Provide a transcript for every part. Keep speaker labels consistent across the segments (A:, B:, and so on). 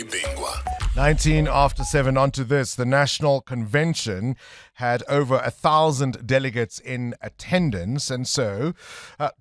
A: Bongani Bingwa.
B: 19 after 7, on to this. The National Convention had over 1,000 delegates in attendance. And so,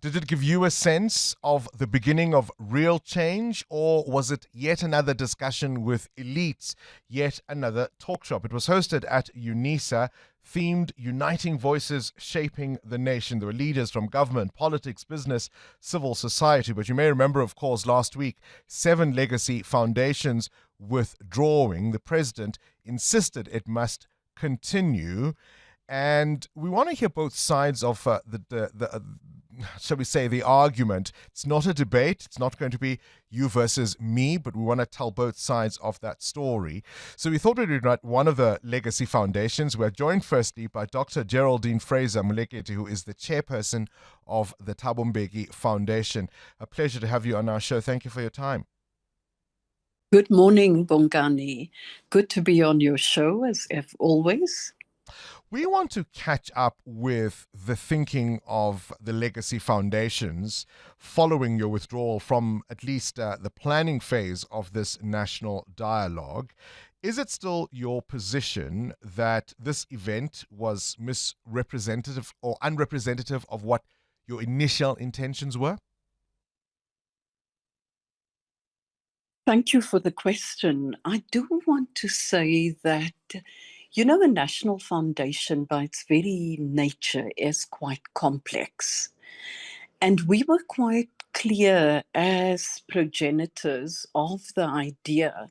B: did it give you a sense of the beginning of real change, or was it yet another discussion with elites, yet another talk shop? It was hosted at UNISA, themed Uniting Voices Shaping the Nation. There were leaders from government, politics, business, civil society. But you may remember, of course, last week, 7 legacy foundations withdrawing. The president insisted it must continue. And we want to hear both sides of shall we say, the argument. It's not a debate. It's not going to be you versus me, but we want to tell both sides of that story. So we thought we'd invite one of the legacy foundations. We're joined firstly by Dr. Geraldine Fraser-Moleketi, who is the chairperson of the Thabo Mbeki Foundation. A pleasure to have you on our show. Thank you for your time.
C: Good morning, Bongani. Good to be on your show, as if always.
B: We want to catch up with the thinking of the legacy foundations following your withdrawal from at least the planning phase of this national dialogue. Is it still your position that this event was misrepresentative or unrepresentative of what your initial intentions were?
C: Thank you for the question. I do want to say that, a national foundation by its very nature is quite complex. And we were quite clear as progenitors of the idea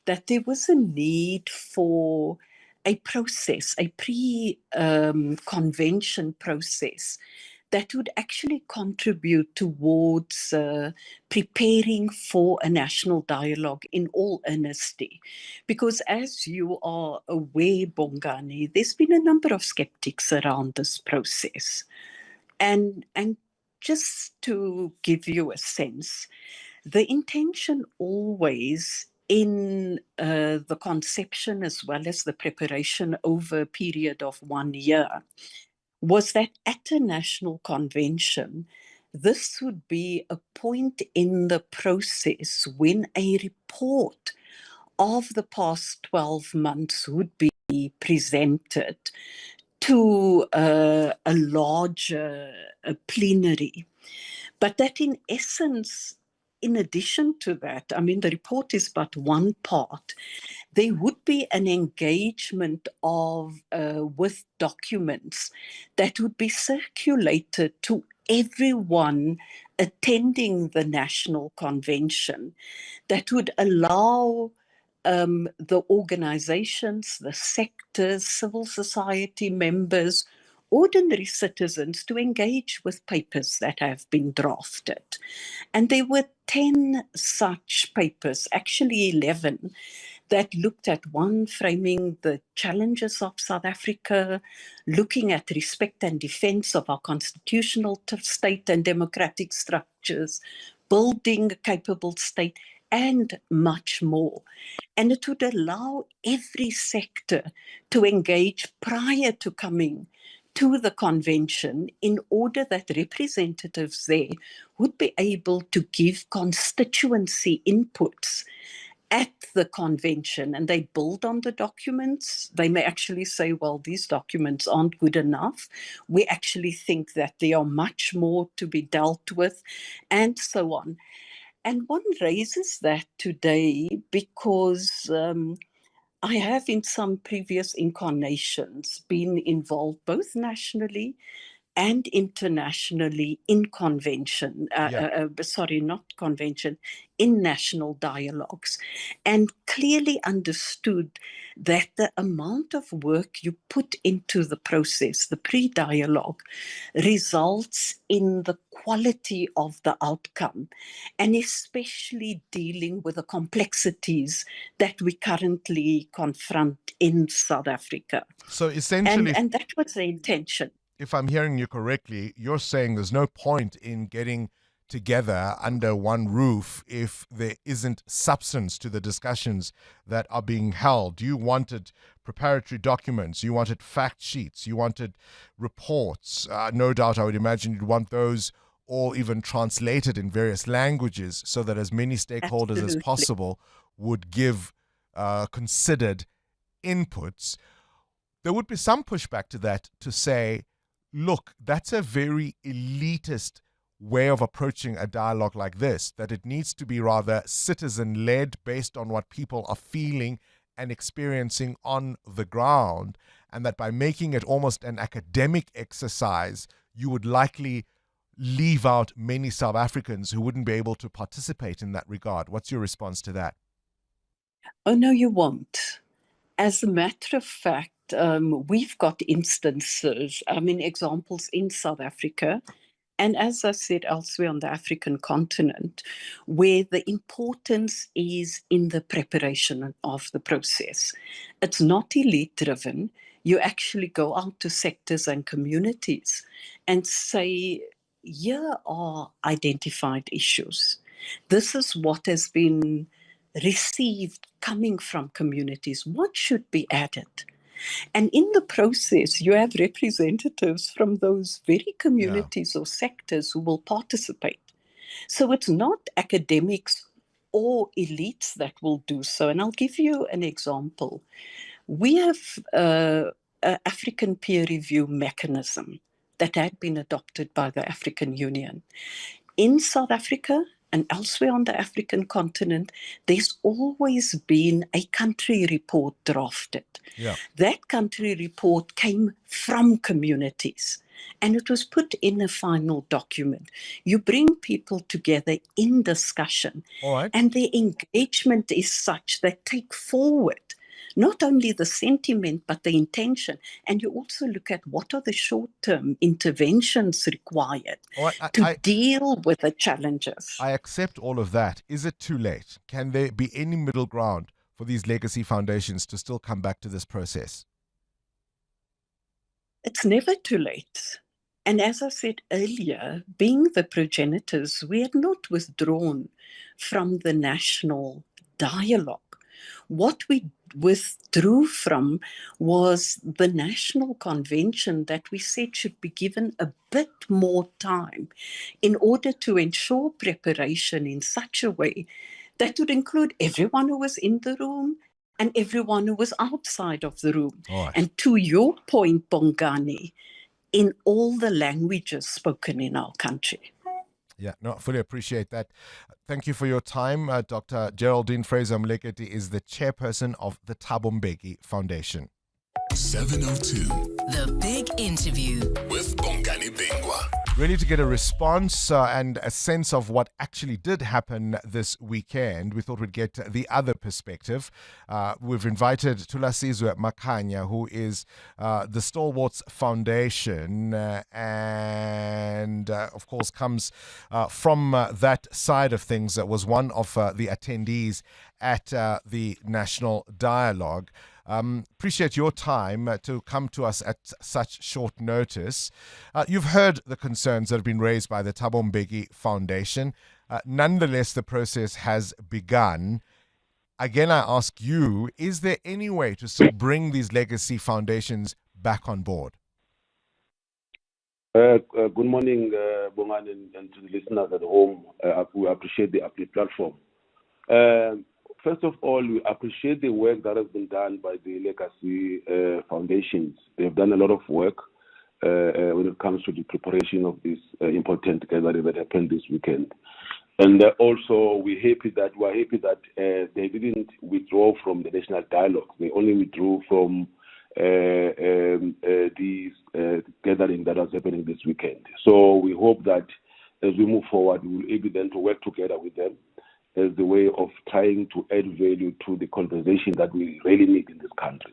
C: that there was a need for a process, a pre-convention process that would actually contribute towards preparing for a national dialogue in all honesty. Because as you are aware, Bongani, there's been a number of skeptics around this process. And just to give you a sense, the intention always in the conception as well as the preparation over a period of 1 year was that at a national convention, this would be a point in the process when a report of the past 12 months would be presented to a larger plenary. But that in essence, in addition to that, the report is but one part. There would be an engagement with documents that would be circulated to everyone attending the National Convention that would allow the organizations, the sectors, civil society members, ordinary citizens to engage with papers that have been drafted. And there were 10 such papers, actually 11, that looked at one, framing the challenges of South Africa, looking at respect and defense of our constitutional state and democratic structures, building a capable state, and much more. And it would allow every sector to engage prior to coming to the convention in order that representatives there would be able to give constituency inputs at the convention, and they build on the documents. They may actually say, well, these documents aren't good enough. We actually think that there are much more to be dealt with, and so on. And one raises that today because I have in some previous incarnations been involved both nationally and internationally in in national dialogues, and clearly understood that the amount of work you put into the process, the pre-dialogue, results in the quality of the outcome, and especially dealing with the complexities that we currently confront in South Africa.
B: So essentially,
C: and that was the intention.
B: If I'm hearing you correctly, you're saying there's no point in getting together under one roof if there isn't substance to the discussions that are being held. You wanted preparatory documents, you wanted fact sheets, you wanted reports. No doubt, I would imagine you'd want those all even translated in various languages so that as many stakeholders as possible would give considered inputs. There would be some pushback to that to say, look, that's a very elitist way of approaching a dialogue like this, that it needs to be rather citizen-led based on what people are feeling and experiencing on the ground, and that by making it almost an academic exercise, you would likely leave out many South Africans who wouldn't be able to participate in that regard. What's your response to that?
C: Oh, no, you won't. As a matter of fact, we've got instances, examples in South Africa, and as I said elsewhere on the African continent, where the importance is in the preparation of the process. It's not elite driven. You actually go out to sectors and communities and say, here are identified issues. This is what has been received coming from communities. What should be added? And in the process, you have representatives from those very
B: Yeah.
C: communities or sectors who will participate. So it's not academics or elites that will do so. And I'll give you an example. We have an African peer review mechanism that had been adopted by the African Union. In South Africa and elsewhere on the African continent, there's always been a country report drafted.
B: Yeah.
C: That country report came from communities and it was put in a final document. You bring people together in discussion,
B: All right.
C: and their engagement is such that take forward not only the sentiment, but the intention. And you also look at what are the short-term interventions required
B: All right.
C: to deal with the challenges.
B: I accept all of that. Is it too late? Can there be any middle ground for these legacy foundations to still come back to this process?
C: It's never too late. And as I said earlier, being the progenitors, we had not withdrawn from the national dialogue. What we withdrew from was the national convention that we said should be given a bit more time in order to ensure preparation in such a way that would include everyone who was in the room and everyone who was outside of the room.
B: All right.
C: And to your point, Bongani, in all the languages spoken in our country.
B: Yeah, no, I fully appreciate that. Thank you for your time. Dr. Geraldine Fraser-Moleketi is the chairperson of the Thabo Mbeki Foundation.
A: 702.
D: The Big Interview
A: With Bongani Bingwa.
B: Really to get a response and a sense of what actually did happen this weekend, we thought we'd get the other perspective. We've invited Thulasizwe Makhanya, who is the Stalwarts Foundation and, of course, comes from that side of things. Was one of the attendees at the National Dialogue. Appreciate your time to come to us at such short notice. You've heard the concerns that have been raised by the Thabo Mbeki Foundation. Nonetheless, the process has begun. Again, I ask you, is there any way to still bring these legacy foundations back on board?
E: Good morning, Bongani, and to the listeners at home. We appreciate the platform. First of all, we appreciate the work that has been done by the legacy foundations. They've done a lot of work when it comes to the preparation of this important gathering that happened this weekend. And also, we're happy that they didn't withdraw from the national dialogue. They only withdrew from this gathering that was happening this weekend. So we hope that as we move forward, we will be able then to work together with them as the way of trying to add value to the conversation that we really need in this country.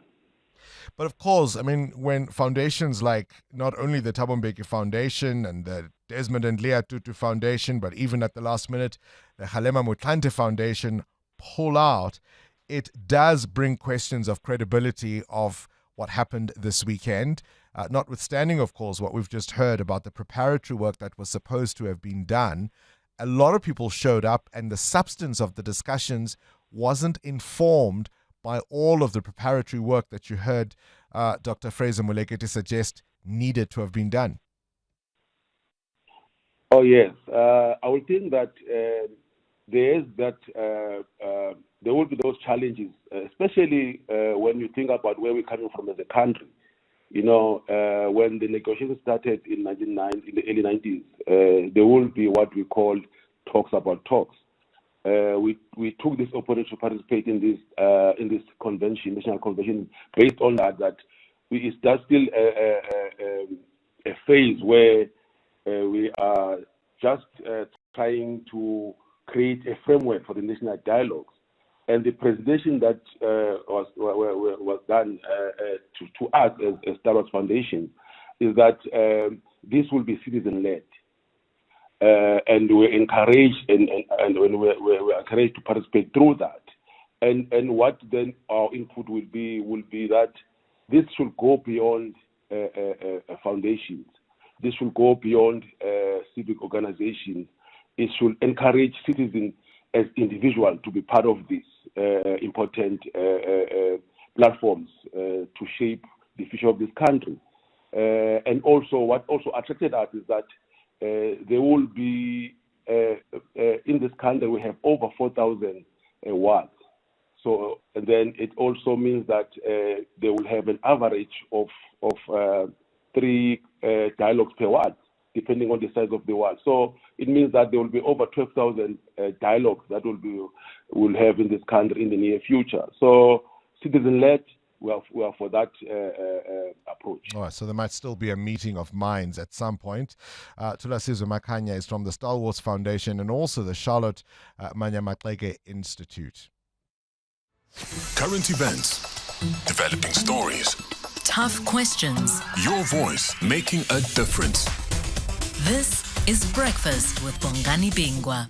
B: But of course, I mean, when foundations like not only the Thabo Mbeki Foundation and the Desmond and Leah Tutu Foundation, but even at the last minute, the Kgalema Motlanthe Foundation pull out, it does bring questions of credibility of what happened this weekend, notwithstanding, of course, what we've just heard about the preparatory work that was supposed to have been done. A lot of people showed up and the substance of the discussions wasn't informed by all of the preparatory work that you heard Dr. Fraser-Moleketi suggest needed to have been done.
E: Oh, yes. I would think that there is that there will be those challenges, especially when you think about where we're coming from as a country. You know, when the negotiations started in in the early 90s, there will be what we call talks about talks. We took this opportunity to participate in this convention, national convention, based on that that's still a phase where we are just trying to create a framework for the national dialogues. And the presentation that was done to us as Stalwarts Foundation is that this will be citizen-led. And we're encouraged and we're encouraged to participate through that. And what then our input will be that this should go beyond foundations. This should go beyond civic organizations. It should encourage citizens as individuals to be part of these important platforms to shape the future of this country. And also, what also attracted us is that there will be, in this country, we have over 4,000 wards. So, and then it also means that they will have an average of 3 dialogues per ward, depending on the size of the ward. So it means that there will be over 12,000 dialogues that we'll have in this country in the near future. So citizen-led, we are for that approach.
B: All right, so there might still be a meeting of minds at some point. Thulasizwe Makhanya is from the Stalwarts Foundation and also the Charlotte Manya Maxeke Institute.
A: Current events, developing stories,
D: Tough questions.
A: your voice making a difference.
D: This is Breakfast with Bongani Bingwa.